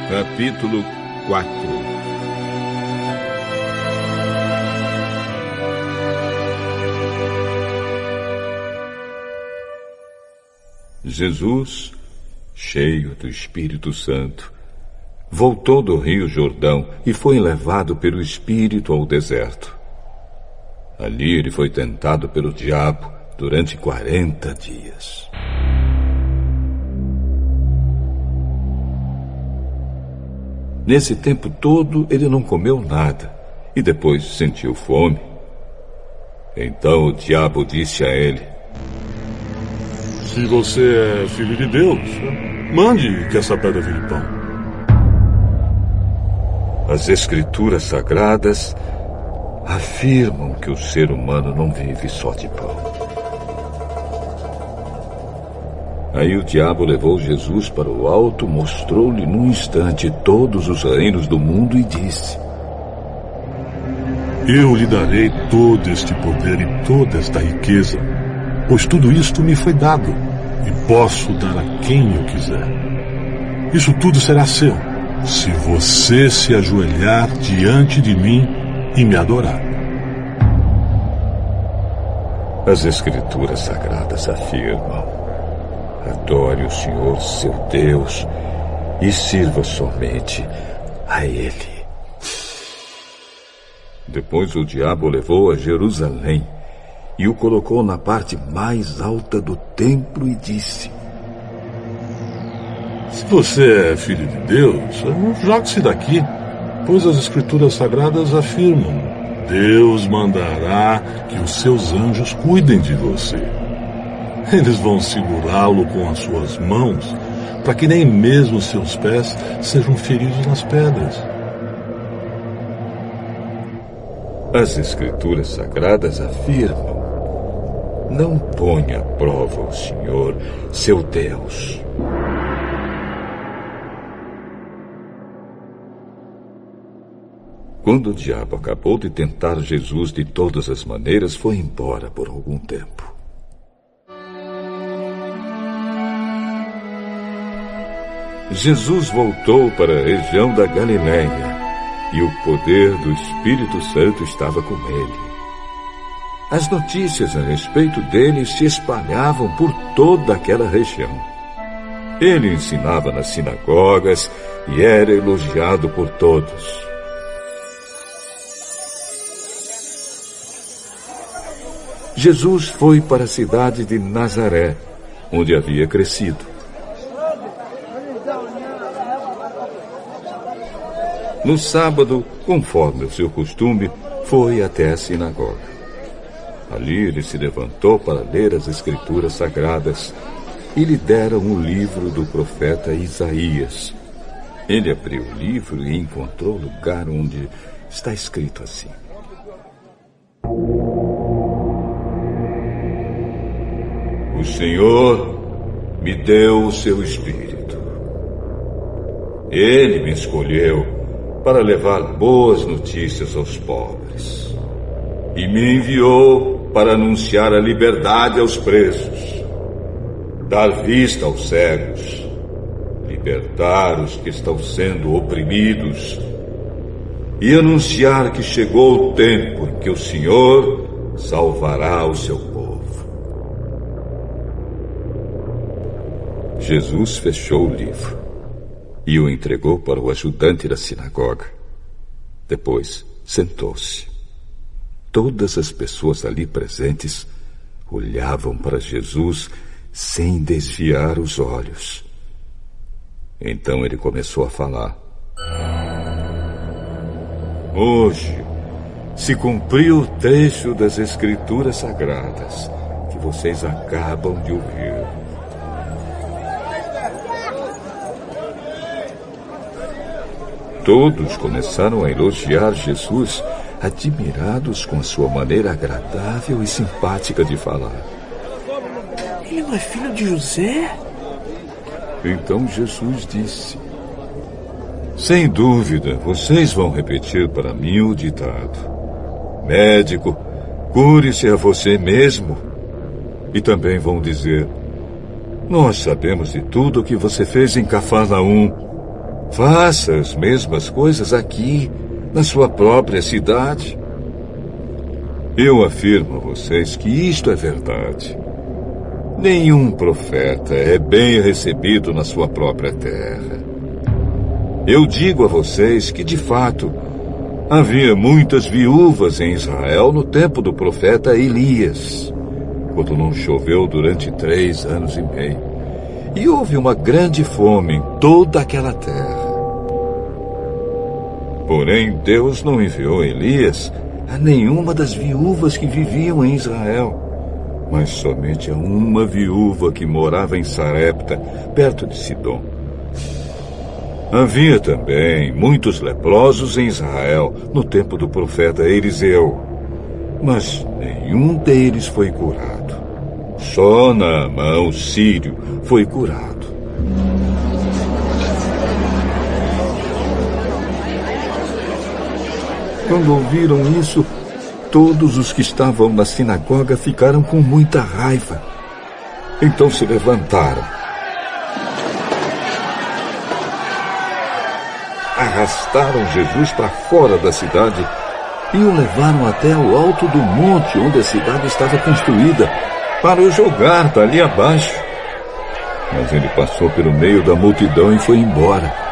Capítulo 4. Jesus, cheio do Espírito Santo, voltou do Rio Jordão e foi levado pelo Espírito ao deserto. Ali ele foi tentado pelo diabo durante 40 dias. Nesse tempo todo ele não comeu nada e depois sentiu fome. Então o diabo disse a ele: Se você é filho de Deus, mande que essa pedra vire pão. As Escrituras Sagradas afirmam que o ser humano não vive só de pão. Aí o diabo levou Jesus para o alto, mostrou-lhe num instante todos os reinos do mundo e disse: Eu lhe darei todo este poder e toda esta riqueza, pois tudo isto me foi dado, e posso dar a quem eu quiser. Isso tudo será seu, se você se ajoelhar diante de mim e me adorar. As Escrituras Sagradas afirmam: adore o Senhor, seu Deus, e sirva somente a Ele. Depois o diabo o levou a Jerusalém e o colocou na parte mais alta do templo e disse: Se você é filho de Deus, jogue-se daqui, pois as Escrituras Sagradas afirmam: Deus mandará que os seus anjos cuidem de você. Eles vão segurá-lo com as suas mãos, para que nem mesmo seus pés sejam feridos nas pedras. As Escrituras Sagradas afirmam: não ponha à prova o Senhor, seu Deus. Quando o diabo acabou de tentar Jesus de todas as maneiras, foi embora por algum tempo. Jesus voltou para a região da Galiléia e o poder do Espírito Santo estava com ele. As notícias a respeito dele se espalhavam por toda aquela região. Ele ensinava nas sinagogas e era elogiado por todos. Jesus foi para a cidade de Nazaré, onde havia crescido. No sábado, conforme o seu costume, foi até a sinagoga. Ali ele se levantou para ler as Escrituras Sagradas e lhe deram o livro do profeta Isaías. Ele abriu o livro e encontrou o lugar onde está escrito assim: O Senhor me deu o seu Espírito. Ele me escolheu para levar boas notícias aos pobres, e me enviou para anunciar a liberdade aos presos, dar vista aos cegos, libertar os que estão sendo oprimidos, e anunciar que chegou o tempo em que o Senhor salvará o seu povo. Jesus fechou o livro e o entregou para o ajudante da sinagoga. Depois, sentou-se. Todas as pessoas ali presentes olhavam para Jesus sem desviar os olhos. Então ele começou a falar: Hoje se cumpriu o trecho das Escrituras Sagradas que vocês acabam de ouvir. Todos começaram a elogiar Jesus, admirados com a sua maneira agradável e simpática de falar. Ele não é filho de José? Então Jesus disse: Sem dúvida, vocês vão repetir para mim o ditado: Médico, cure-se a você mesmo. E também vão dizer: Nós sabemos de tudo o que você fez em Cafarnaum. Faça as mesmas coisas aqui, na sua própria cidade. Eu afirmo a vocês que isto é verdade. Nenhum profeta é bem recebido na sua própria terra. Eu digo a vocês que, de fato, havia muitas viúvas em Israel no tempo do profeta Elias, quando não choveu durante 3 anos e meio, e houve uma grande fome em toda aquela terra. Porém, Deus não enviou Elias a nenhuma das viúvas que viviam em Israel, mas somente a uma viúva que morava em Sarepta, perto de Sidom. Havia também muitos leprosos em Israel no tempo do profeta Eliseu, mas nenhum deles foi curado. Só Naamã, o sírio, foi curado. Quando ouviram isso, todos os que estavam na sinagoga ficaram com muita raiva. Então se levantaram, arrastaram Jesus para fora da cidade e o levaram até o alto do monte onde a cidade estava construída, para o jogar dali abaixo. Mas ele passou pelo meio da multidão e foi embora.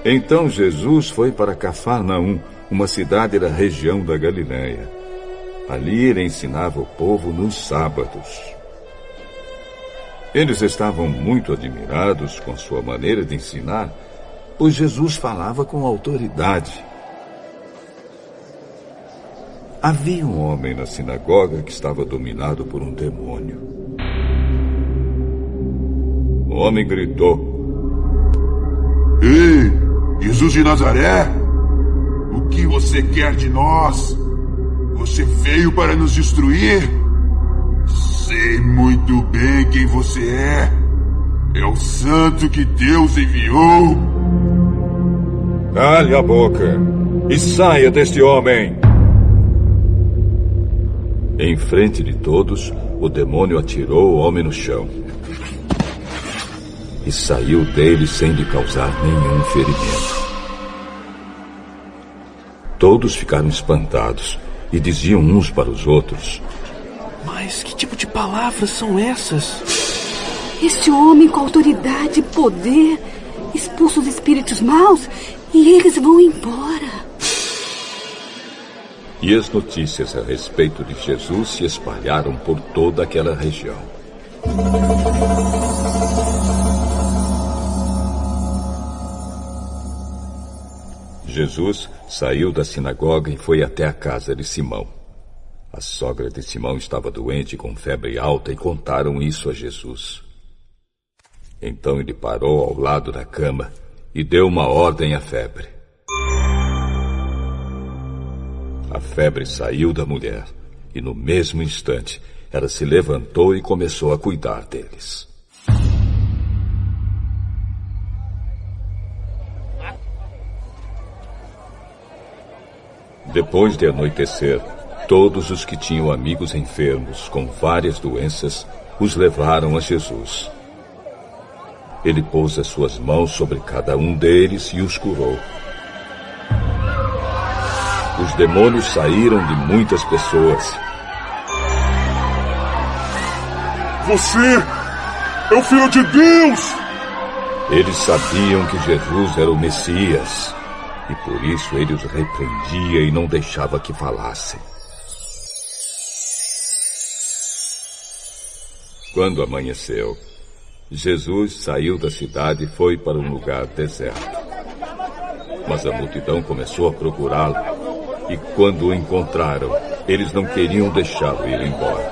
Então Jesus foi para Cafarnaum, uma cidade da região da Galiléia. Ali ele ensinava o povo nos sábados. Eles estavam muito admirados com sua maneira de ensinar, pois Jesus falava com autoridade. Havia um homem na sinagoga que estava dominado por um demônio. O homem gritou: "Ei, Jesus de Nazaré, o que você quer de nós? Você veio para nos destruir? Sei muito bem quem você é. É o santo que Deus enviou." "Cale a boca e saia deste homem!" Em frente de todos, o demônio atirou o homem no chão e saiu dele sem lhe causar nenhum ferimento. Todos ficaram espantados e diziam uns para os outros: Mas que tipo de palavras são essas? Este homem com autoridade e poder expulsa os espíritos maus e eles vão embora. E as notícias a respeito de Jesus se espalharam por toda aquela região. Jesus saiu da sinagoga e foi até a casa de Simão. A sogra de Simão estava doente com febre alta e contaram isso a Jesus. Então ele parou ao lado da cama e deu uma ordem à febre. A febre saiu da mulher e no mesmo instante ela se levantou e começou a cuidar deles. Depois de anoitecer, todos os que tinham amigos enfermos com várias doenças os levaram a Jesus. Ele pôs as suas mãos sobre cada um deles e os curou. Os demônios saíram de muitas pessoas. "Você é o Filho de Deus!" Eles sabiam que Jesus era o Messias. E por isso ele os repreendia e não deixava que falassem. Quando amanheceu, Jesus saiu da cidade e foi para um lugar deserto. Mas a multidão começou a procurá-lo, e quando o encontraram, eles não queriam deixá-lo ir embora.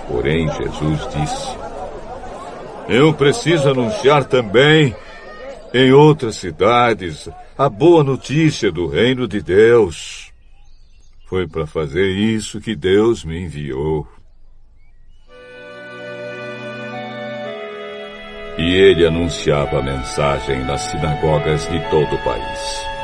Porém, Jesus disse: "Eu preciso anunciar também em outras cidades a boa notícia do reino de Deus. Foi para fazer isso que Deus me enviou." E ele anunciava a mensagem nas sinagogas de todo o país.